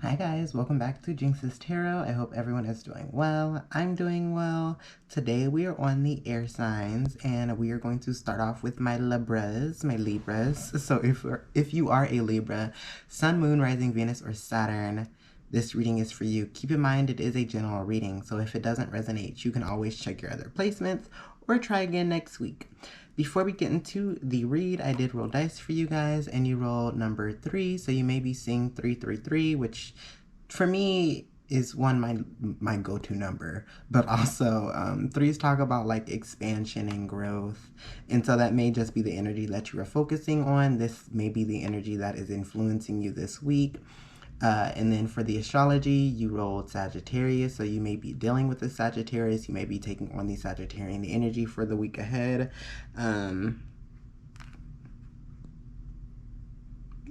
Hi guys, welcome back to Jinx's Tarot. I hope everyone is doing well. I'm doing well. Today we are on the air signs and we are going to start off with my Libras. So if you are a Libra, Sun, Moon, Rising, Venus, or Saturn, this reading is for you. Keep in mind it is a general reading, so if it doesn't resonate, you can always check your other placements or try again next week. Before we get into the read, I did roll dice for you guys, and you rolled number 3, so you may be seeing 333, which for me is my go-to number, but also threes talk about like expansion and growth, and so that may just be the energy that you are focusing on. This may be the energy that is influencing you this week. And then for the astrology, you rolled Sagittarius, so you may be dealing with the Sagittarius. You may be taking on the Sagittarian energy for the week ahead. I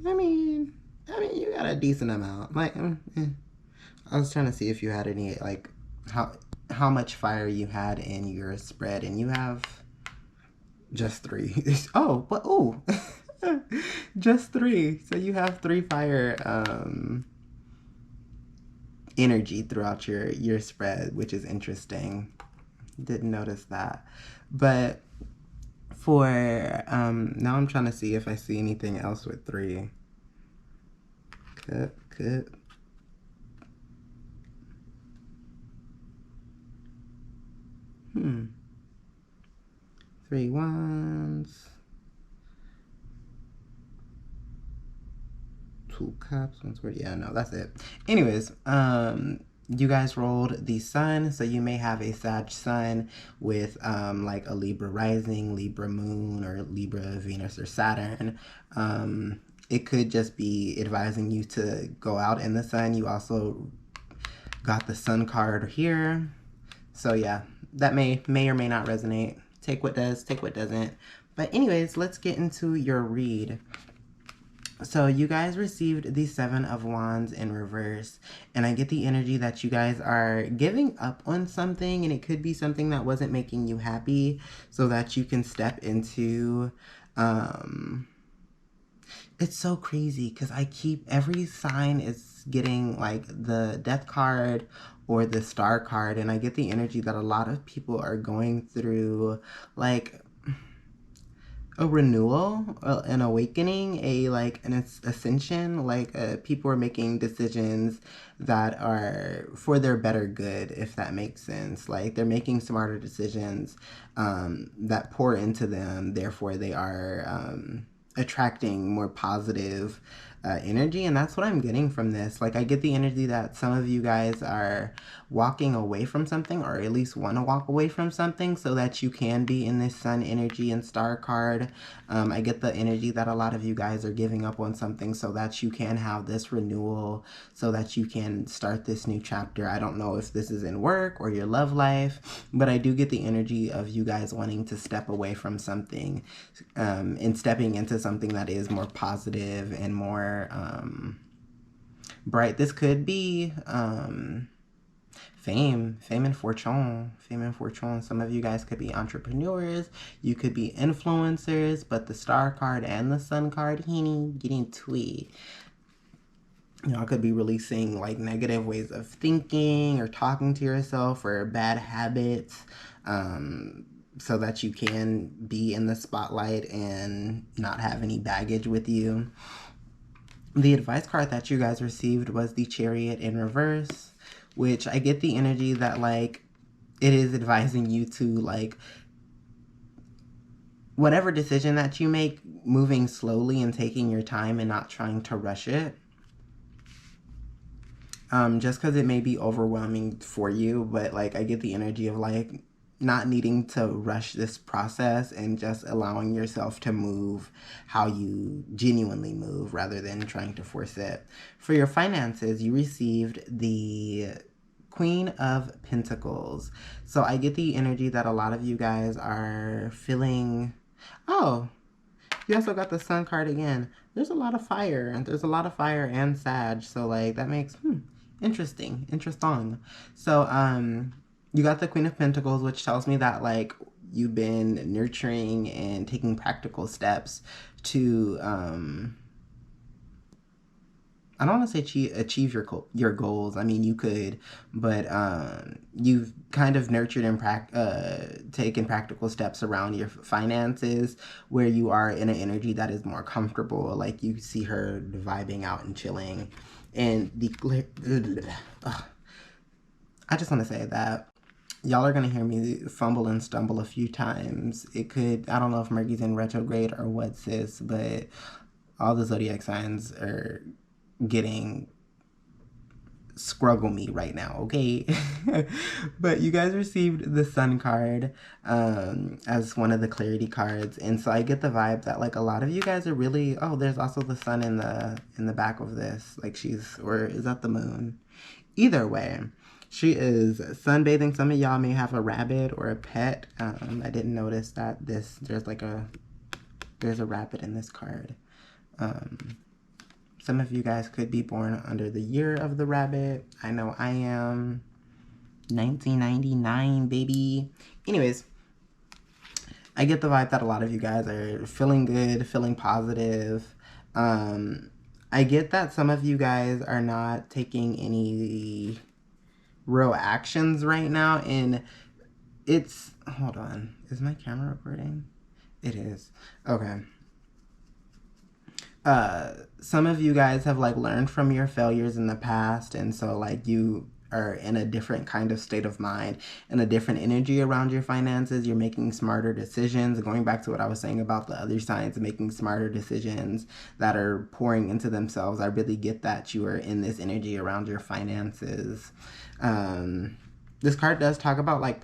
mean, you got a decent amount. Like, I was trying to see if you had any, like, how much fire you had in your spread, and you have just 3. Oh, but oh. Just 3. So you have 3 fire energy throughout your spread, which is interesting. Didn't notice that. But for now I'm trying to see if I see anything else with 3. Could. 3 wands. 2 cups, 1 sword. Yeah, no, that's it. Anyways, you guys rolled the sun, so you may have a Sag sun with like a Libra rising, Libra moon, or Libra Venus or Saturn. It could just be advising you to go out in the sun. You also got the sun card here, so yeah, that may or may not resonate. Take what does, take what doesn't. But anyways, let's get into your read. So you guys received the 7 of Wands in reverse, and I get the energy that you guys are giving up on something, and it could be something that wasn't making you happy, so that you can step into, it's so crazy because every sign is getting like the Death card or the Star card, and I get the energy that a lot of people are going through like a renewal, an awakening, an ascension. People are making decisions that are for their better good, if that makes sense. Like, they're making smarter decisions that pour into them. Therefore, they are attracting more positive energy, and that's what I'm getting from this. Like, I get the energy that some of you guys are walking away from something, or at least want to walk away from something, so that you can be in this sun energy and star card. I get the energy that a lot of you guys are giving up on something so that you can have this renewal, so that you can start this new chapter. I don't know if this is in work or your love life, but I do get the energy of you guys wanting to step away from something and stepping into something that is more positive and more bright. This could be fame and fortune. Some of you guys could be entrepreneurs, you could be influencers, but the star card and the sun card, getting twee. Y'all could be releasing like negative ways of thinking or talking to yourself, or bad habits, so that you can be in the spotlight and not have any baggage with you. The advice card that you guys received was the Chariot in reverse, which I get the energy that like it is advising you to, like, whatever decision that you make, moving slowly and taking your time and not trying to rush it. Just because it may be overwhelming for you, but like I get the energy of like not needing to rush this process and just allowing yourself to move how you genuinely move rather than trying to force it. For your finances, you received the Queen of Pentacles. So I get the energy that a lot of you guys are feeling, oh, you also got the Sun card again. There's a lot of fire, and there's a lot of fire and Sag, so like that makes interesting. So you got the Queen of Pentacles, which tells me that like you've been nurturing and taking practical steps to I don't want to say achieve your goals. I mean, you could, but you've kind of nurtured and taken practical steps around your finances, where you are in an energy that is more comfortable. Like you see her vibing out and chilling, and I just want to say that y'all are going to hear me fumble and stumble a few times. It could, I don't know if Mercury's in retrograde or what, sis, but all the zodiac signs are getting scruggle me right now, okay? But you guys received the Sun card as one of the clarity cards, and so I get the vibe that like a lot of you guys are really, oh, there's also the sun in the back of this, like she's, or is that the moon? Either way, she is sunbathing. Some of y'all may have a rabbit or a pet. I didn't notice that there's a rabbit in this card. Some of you guys could be born under the year of the rabbit. I know I am. 1999, baby. Anyways, I get the vibe that a lot of you guys are feeling good, feeling positive. I get that some of you guys are not taking any real actions right now, and it's, hold on, is my camera recording? It is. Okay. Some of you guys have like learned from your failures in the past, and so like you are in a different kind of state of mind and a different energy around your finances. You're making smarter decisions. Going back to what I was saying about the other signs, making smarter decisions that are pouring into themselves. I really get that you are in this energy around your finances. This card does talk about like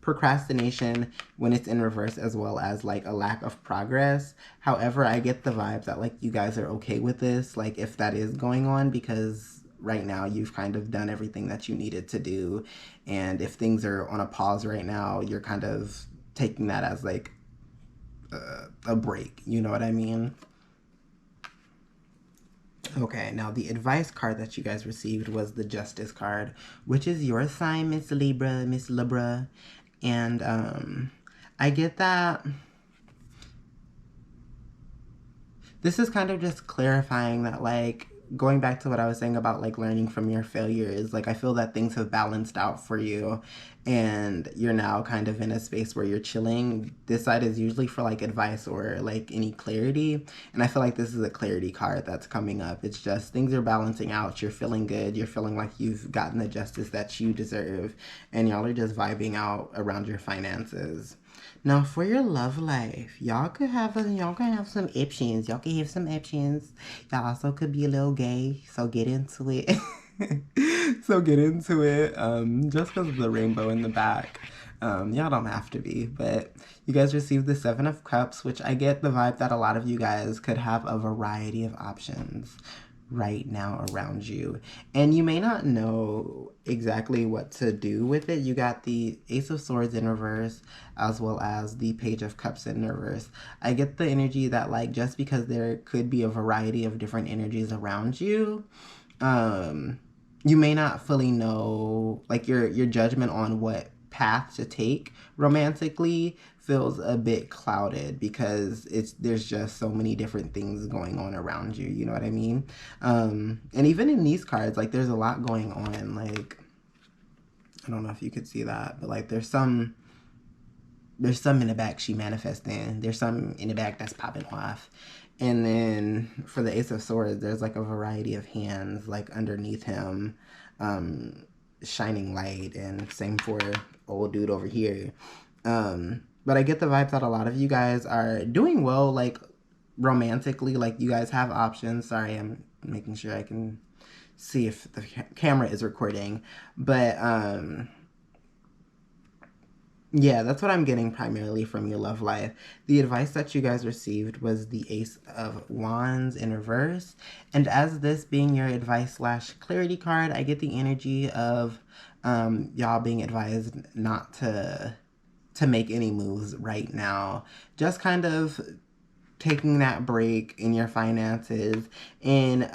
procrastination when it's in reverse, as well as like a lack of progress. However, I get the vibe that like you guys are okay with this, like if that is going on, because right now you've kind of done everything that you needed to do, and if things are on a pause right now, you're kind of taking that as like a break, you know what I mean? Okay, now the advice card that you guys received was the Justice card, which is your sign, Miss Libra. And I get that this is kind of just clarifying that, like, going back to what I was saying about like learning from your failures, like I feel that things have balanced out for you and you're now kind of in a space where you're chilling. This side is usually for like advice or like any clarity, and I feel like this is a clarity card that's coming up. It's just things are balancing out. You're feeling good. You're feeling like you've gotten the justice that you deserve, and y'all are just vibing out around your finances. Now for your love life, y'all could have some options. Y'all could have some options. Y'all also could be a little gay, so get into it. So get into it. Just because of the rainbow in the back. Y'all don't have to be, but you guys received the Seven of Cups, which I get the vibe that a lot of you guys could have a variety of options right now around you, and you may not know exactly what to do with it. You got the Ace of Swords in reverse, as well as the Page of Cups in reverse. I get the energy that like just because there could be a variety of different energies around you, you may not fully know, like your judgment on what path to take romantically feels a bit clouded because there's just so many different things going on around you, you know what I mean? And even in these cards, like there's a lot going on. Like, I don't know if you could see that, but like there's some in the back she manifesting. There's some in the back that's popping off. And then for the Ace of Swords, there's like a variety of hands like underneath him, shining light, and same for old dude over here. But I get the vibe that a lot of you guys are doing well, like romantically, like you guys have options. Sorry, I'm making sure I can see if the camera is recording. But yeah, that's what I'm getting primarily from your love life. The advice that you guys received was the Ace of Wands in reverse. And as this being your advice / clarity card, I get the energy of y'all being advised not to make any moves right now. Just kind of taking that break in your finances and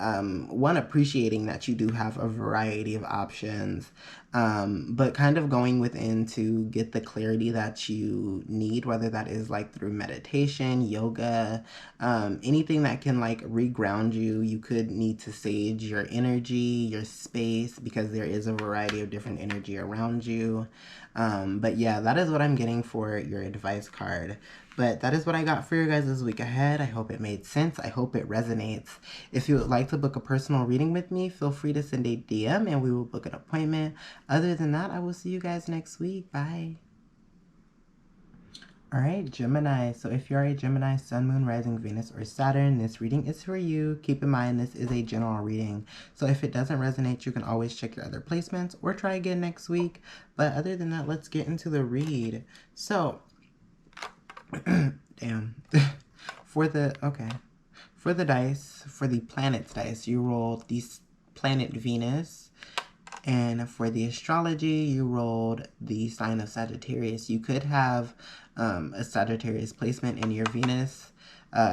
one, appreciating that you do have a variety of options, but kind of going within to get the clarity that you need, whether that is like through meditation, yoga, anything that can like reground you. You could need to sage your energy, your space, because there is a variety of different energy around you. But yeah, that is what I'm getting for your advice card. But that is what I got for you guys this week ahead. I hope it made sense. I hope it resonates. If you would like to book a personal reading with me, feel free to send a DM and we will book an appointment. Other than that, I will see you guys next week. Bye. All right, Gemini. So if you are a Gemini, Sun, Moon, Rising, Venus, or Saturn, this reading is for you. Keep in mind, this is a general reading. So if it doesn't resonate, you can always check your other placements or try again next week. But other than that, let's get into the read. So, damn. For the dice, for the planets dice, you rolled the planet Venus. And for the astrology, you rolled the sign of Sagittarius. You could have a Sagittarius placement in your Venus.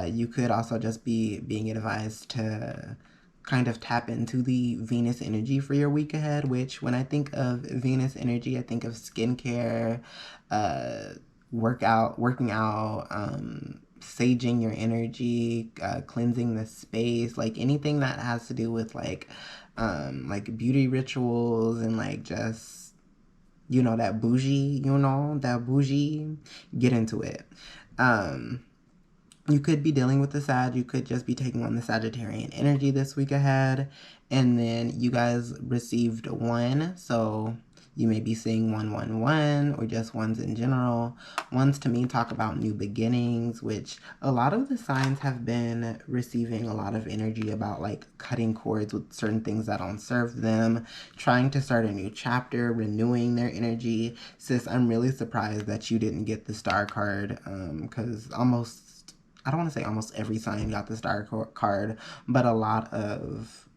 You could also just be being advised to kind of tap into the Venus energy for your week ahead, which when I think of Venus energy, I think of skincare, working out, saging your energy, cleansing the space, like anything that has to do with like beauty rituals and like just, you know, that bougie, get into it. You could be dealing with the Sag. You could just be taking on the Sagittarian energy this week ahead. And then you guys received 1. So you may be seeing 111 or just ones in general. Ones to me talk about new beginnings, which a lot of the signs have been receiving a lot of energy about like cutting cords with certain things that don't serve them, trying to start a new chapter, renewing their energy. Sis, I'm really surprised that you didn't get the star card, because I don't want to say almost every sign got the star card, but a lot of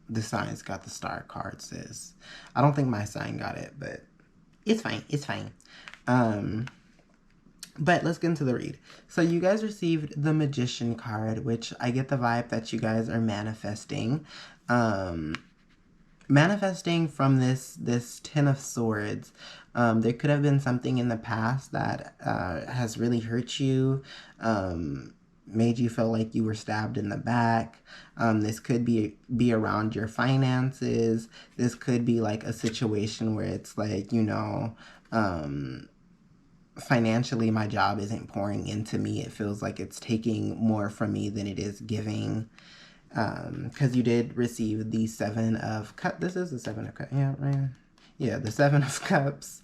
the signs got the star card, sis. I don't think my sign got it, but it's fine. It's fine. But let's get into the read. So you guys received the Magician card, which I get the vibe that you guys are manifesting. Manifesting from this Ten of Swords. There could have been something in the past that has really hurt you, made you feel like you were stabbed in the back. This could be around your finances. This could be like a situation where it's like, you know, financially my job isn't pouring into me. It feels like it's taking more from me than it is giving. Because you did receive the 7 of Cups. This is the 7 of Cups. Yeah, right. Yeah, the 7 of Cups,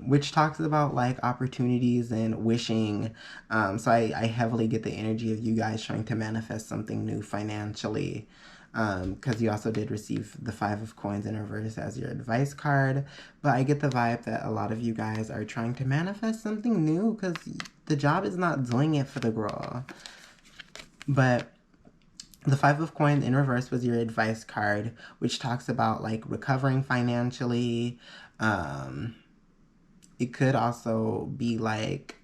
which talks about like opportunities and wishing. So I heavily get the energy of you guys trying to manifest something new financially, because you also did receive the 5 of Coins in reverse as your advice card. But I get the vibe that a lot of you guys are trying to manifest something new because the job is not doing it for the girl. But the 5 of Coins in reverse was your advice card, which talks about like recovering financially. It could also be like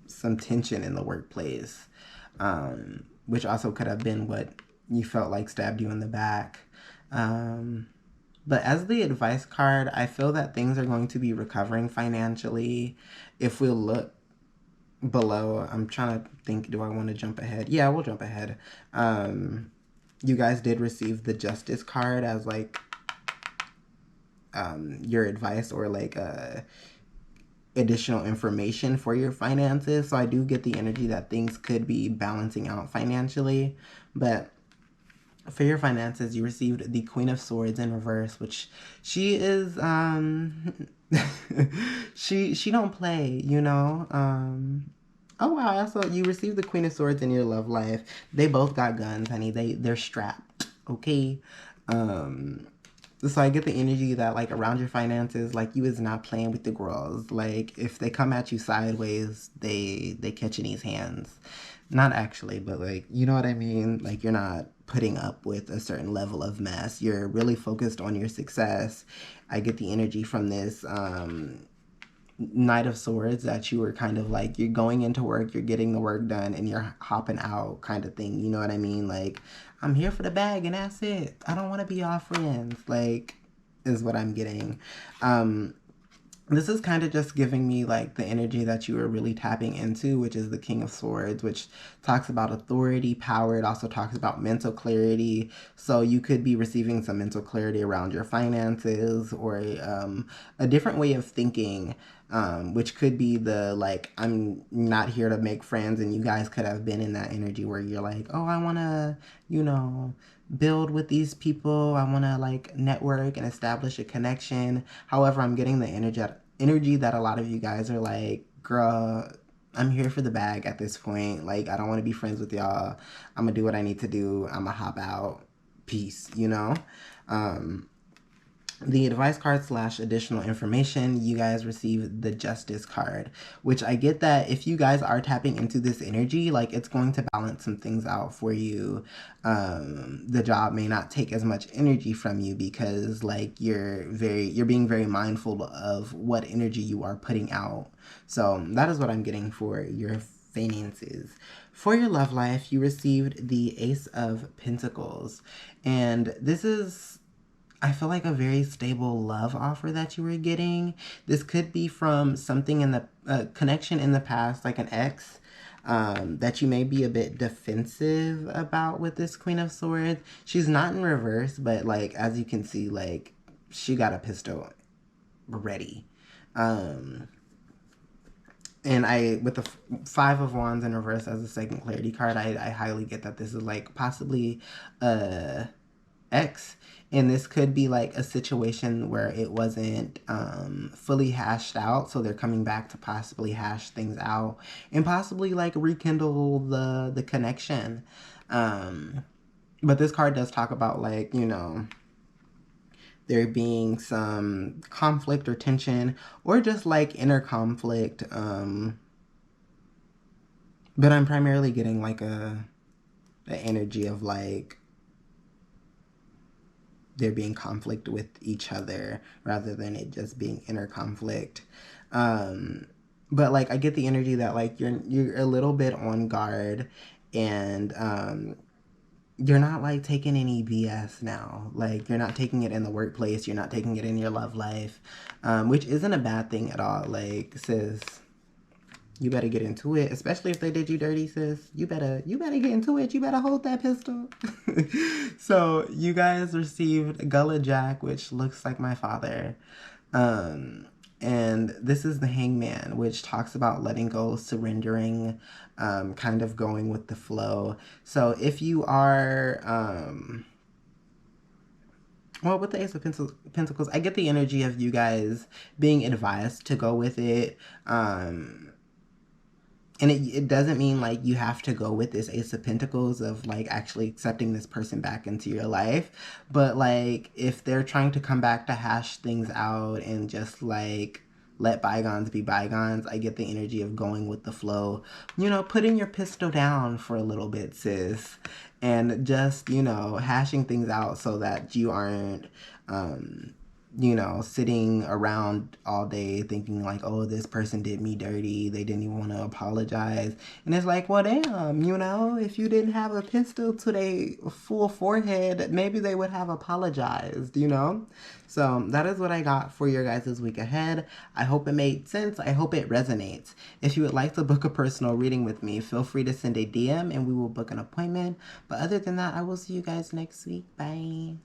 some tension in the workplace, which also could have been what you felt like stabbed you in the back. But as the advice card, I feel that things are going to be recovering financially. If we look below, I'm trying to think, do I want to jump ahead? Yeah, we'll jump ahead. You guys did receive the Justice card as like your advice or like additional information for your finances. So I do get the energy that things could be balancing out financially. But for your finances, you received the Queen of Swords in reverse, which she is she don't play, you know. Oh wow, also you received the Queen of Swords in your love life. They both got guns, honey. They're strapped, okay? So I get the energy that like around your finances, like you is not playing with the girls. Like if they come at you sideways, they catch in these hands. Not actually, but like, you know what I mean? Like you're not putting up with a certain level of mess. You're really focused on your success. I get the energy from this Knight of Swords, that you were kind of like, you're going into work, you're getting the work done, and you're hopping out kind of thing. You know what I mean? Like, I'm here for the bag and that's it. I don't want to be all friends. Like, is what I'm getting. This is kind of just giving me like the energy that you are really tapping into, which is the King of Swords, which talks about authority, power. It also talks about mental clarity. So you could be receiving some mental clarity around your finances, or a different way of thinking, which could be the like, I'm not here to make friends, and you guys could have been in that energy where you're like, oh, I want to, you know, build with these people. I want to like network and establish a connection. However, I'm getting the energy that a lot of you guys are like, girl, I'm here for the bag at this point. Like, I don't want to be friends with y'all. I'm gonna do what I need to do. I'm gonna hop out. Peace, you know? The advice card / additional information, you guys receive the Justice card, which I get that if you guys are tapping into this energy, like, it's going to balance some things out for you. The job may not take as much energy from you because like you're being very mindful of what energy you are putting out. So that is what I'm getting for your finances. For your love life, you received the Ace of Pentacles, and this is, I feel like, a very stable love offer that you were getting. This could be from something in the connection in the past, like an ex, that you may be a bit defensive about with this Queen of Swords. She's not in reverse, but like, as you can see, like, she got a pistol ready. And with the Five of Wands in reverse as a second clarity card, I highly get that this is like possibly ex, and this could be like a situation where it wasn't fully hashed out, so they're coming back to possibly hash things out and possibly like rekindle the connection. But this card does talk about, like, you know, there being some conflict or tension, or just like inner conflict, but I'm primarily getting like the energy of like there being conflict with each other rather than it just being inner conflict. But like, I get the energy that like you're a little bit on guard, and you're not like taking any BS now. Like, you're not taking it in the workplace, you're not taking it in your love life, which isn't a bad thing at all. Like, sis, you better get into it, especially if they did you dirty, sis. You better get into it. You better hold that pistol. So you guys received Gullah Jack, which looks like my father. And this is the Hangman, which talks about letting go, surrendering, kind of going with the flow. So if you are, well, with the Ace of Pentacles, I get the energy of you guys being advised to go with it. And it doesn't mean like you have to go with this Ace of Pentacles of like actually accepting this person back into your life. But like, if they're trying to come back to hash things out and just like let bygones be bygones, I get the energy of going with the flow. You know, putting your pistol down for a little bit, sis. And just, you know, hashing things out so that you aren't, you know, sitting around all day thinking like, oh, this person did me dirty, they didn't even want to apologize. And it's like, well, damn, you know, if you didn't have a pistol to their full forehead, maybe they would have apologized, you know? So that is what I got for your guys' week ahead. I hope it made sense. I hope it resonates. If you would like to book a personal reading with me, feel free to send a DM and we will book an appointment. But other than that, I will see you guys next week. Bye.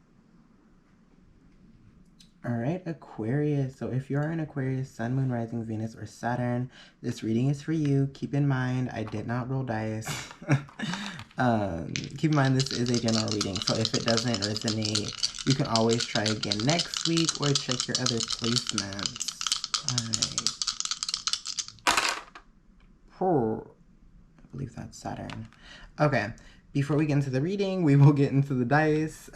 All right, Aquarius. So if you're an Aquarius, Sun, Moon, Rising, Venus, or Saturn, this reading is for you. Keep in mind, I did not roll dice. Keep in mind, this is a general reading. So if it doesn't resonate, you can always try again next week or check your other placements. All right. I believe that's Saturn. Okay, before we get into the reading, we will get into the dice.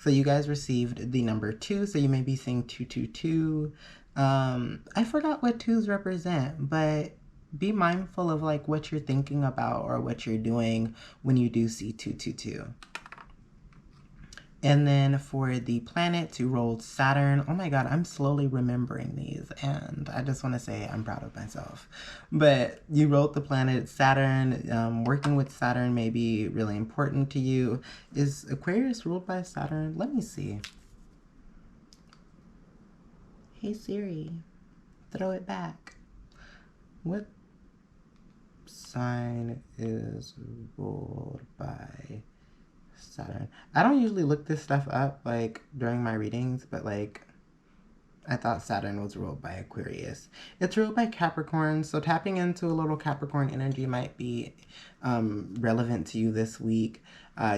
So you guys received the number 2, so you may be seeing 222. I forgot what 2s represent, but be mindful of like what you're thinking about or what you're doing when you do see 222. And then for the planets, you rolled Saturn. Oh my God, I'm slowly remembering these, and I just want to say I'm proud of myself. But you rolled the planet Saturn. Working with Saturn may be really important to you. Is Aquarius ruled by Saturn? Let me see. Hey Siri, throw it back. What sign is ruled by Saturn? I don't usually look this stuff up like during my readings, but like I thought Saturn was ruled by Aquarius. It's ruled by Capricorn, so tapping into a little Capricorn energy might be relevant to you this week.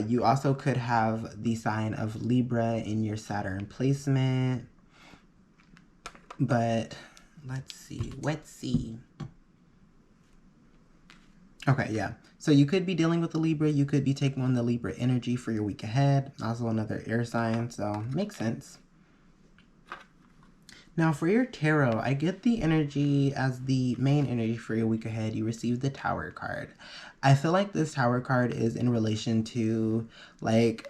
You also could have the sign of Libra in your Saturn placement. But let's see. Okay, yeah. So you could be dealing with the Libra. You could be taking on the Libra energy for your week ahead. Also another air sign, so makes sense. Now for your tarot, I get the energy as the main energy for your week ahead. You receive the Tower card. I feel like this Tower card is in relation to like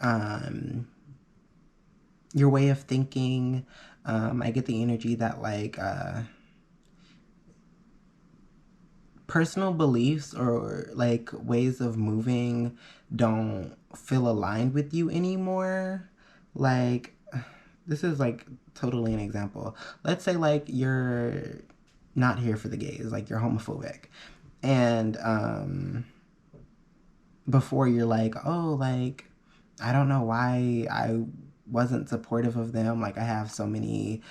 your way of thinking. I get the energy that like personal beliefs or like ways of moving don't feel aligned with you anymore. Like this is like totally an example. Let's say like you're not here for the gays, like you're homophobic, and before you're like, oh, like I don't know why I wasn't supportive of them. Like I have so many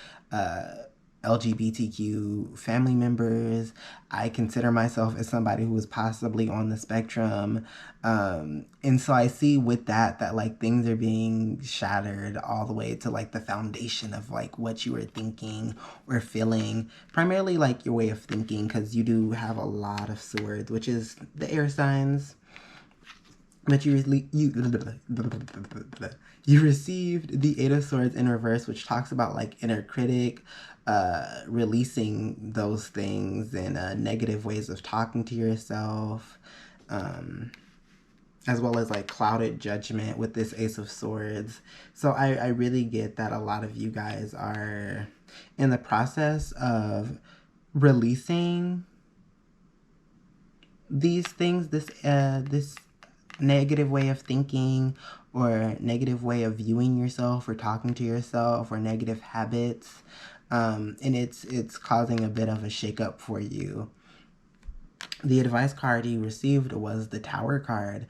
LGBTQ family members. I consider myself as somebody who is possibly on the spectrum. And so I see with that like things are being shattered all the way to like the foundation of like what you were thinking or feeling, primarily like your way of thinking, because you do have a lot of swords, which is the air signs. But you received the Eight of Swords in reverse, which talks about like inner critic, releasing those things and negative ways of talking to yourself, as well as like clouded judgment with this Ace of Swords. So I really get that a lot of you guys are in the process of releasing these things, this negative way of thinking or negative way of viewing yourself or talking to yourself or negative habits, and it's causing a bit of a shakeup for you. The advice card you received was the Tower card.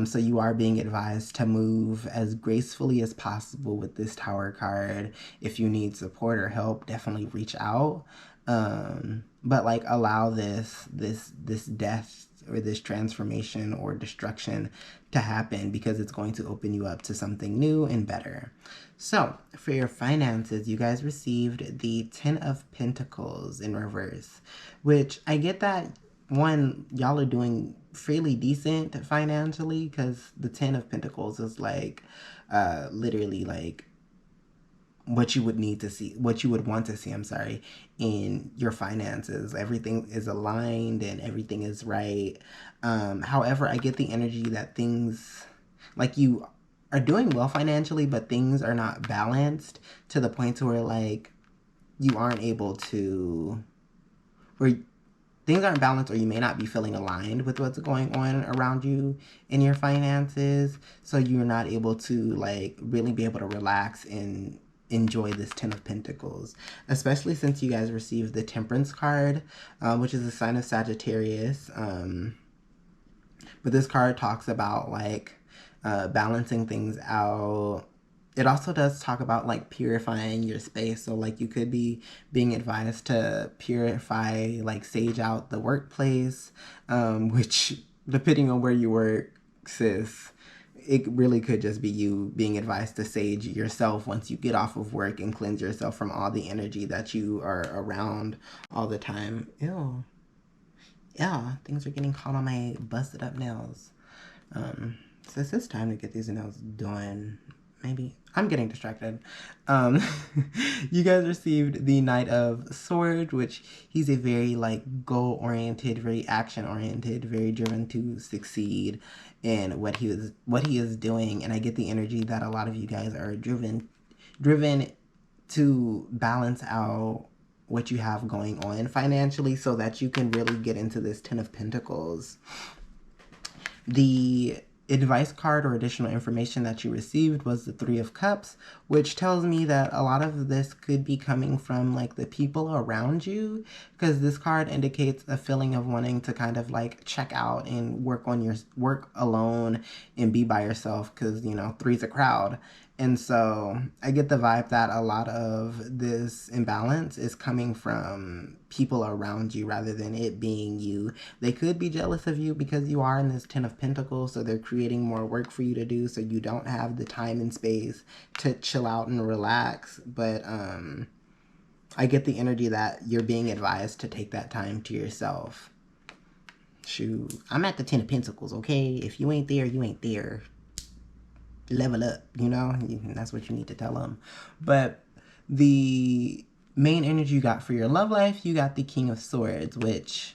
So you are being advised to move as gracefully as possible with this Tower card. If you need support or help, definitely reach out. But like allow this death or this transformation or destruction to happen, because it's going to open you up to something new and better. So for your finances, you guys received the Ten of Pentacles in reverse, which I get that one, y'all are doing fairly decent financially, because the Ten of Pentacles is like literally like what you would need to see, what you would want to see, I'm sorry, in your finances. Everything is aligned and everything is right. However, I get the energy that things, like you are doing well financially, but things are not balanced to the point to where like you aren't able to, or things aren't balanced, or you may not be feeling aligned with what's going on around you in your finances. So you're not able to like really be able to relax and enjoy this Ten of Pentacles, especially since you guys received the Temperance card, which is a sign of Sagittarius. But this card talks about like balancing things out. It also does talk about like purifying your space. So like you could be being advised to purify, like sage out the workplace, which depending on where you work, sis, it really could just be you being advised to sage yourself once you get off of work and cleanse yourself from all the energy that you are around all the time. Ew. Yeah, things are getting caught on my busted up nails. So it's time to get these nails done. maybe I'm getting distracted. Um, you guys received the Knight of Swords, which he's a very like goal oriented, very action oriented, very driven to succeed in what he is doing. And I get the energy that a lot of you guys are driven to balance out what you have going on financially so that you can really get into this Ten of Pentacles. The advice card or additional information that you received was the Three of Cups, which tells me that a lot of this could be coming from like the people around you, because this card indicates a feeling of wanting to kind of like check out and work alone and be by yourself, because you know, three's a crowd. And so I get the vibe that a lot of this imbalance is coming from people around you rather than it being you. They could be jealous of you because you are in this Ten of Pentacles, so they're creating more work for you to do, so you don't have the time and space to chill out and relax. But I get the energy that you're being advised to take that time to yourself. Shoot, I'm at the Ten of Pentacles, okay? If you ain't there, you ain't there. Level up, you know? That's what you need to tell them. But the main energy you got for your love life, you got the King of Swords, which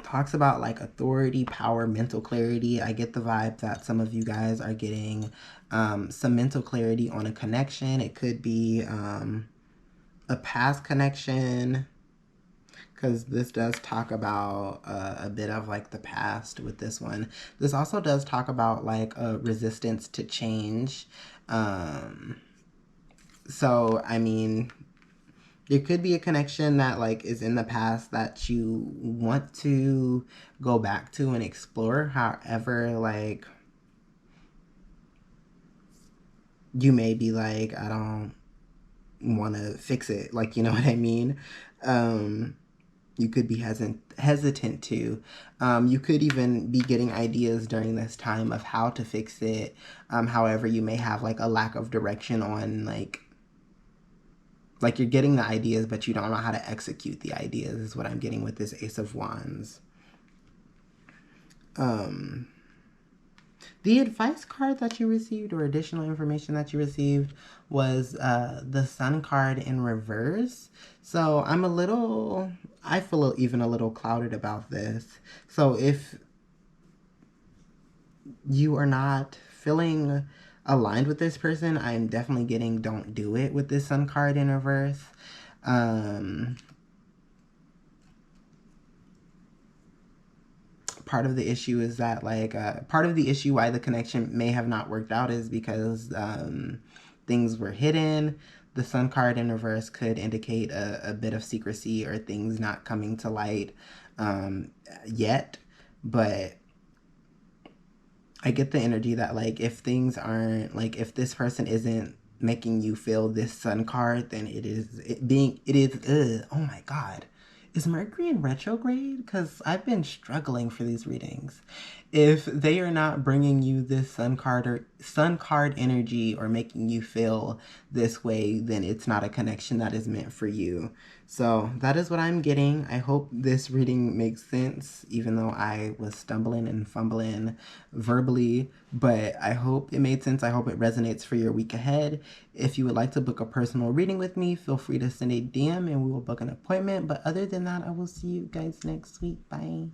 talks about like authority, power, mental clarity. I get the vibe that some of you guys are getting some mental clarity on a connection. It could be a past connection, because this does talk about a bit of like the past with this one. This also does talk about like a resistance to change. So, I mean, there could be a connection that like is in the past that you want to go back to and explore. However, like you may be like, I don't want to fix it. Like, you know what I mean? You could be hesitant to. You could even be getting ideas during this time of how to fix it. However, you may have like a lack of direction on like you're getting the ideas, but you don't know how to execute the ideas is what I'm getting with this Ace of Wands. The advice card that you received or additional information that you received was the Sun card in reverse. So I feel even a little clouded about this. So if you are not feeling aligned with this person, I'm definitely getting don't do it with this Sun card in reverse. Part of the issue is that like part of the issue why the connection may have not worked out is because things were hidden. The Sun card in reverse could indicate a bit of secrecy or things not coming to light yet, but I get the energy that like if things aren't like, if this person isn't making you feel this Sun card, then oh my god, is Mercury in retrograde? Because I've been struggling for these readings. If they are not bringing you this Sun card energy or making you feel this way, then it's not a connection that is meant for you. So that is what I'm getting. I hope this reading makes sense, even though I was stumbling and fumbling verbally, but I hope it made sense. I hope it resonates for your week ahead. If you would like to book a personal reading with me, feel free to send a DM and we will book an appointment. But other than that, I will see you guys next week. Bye.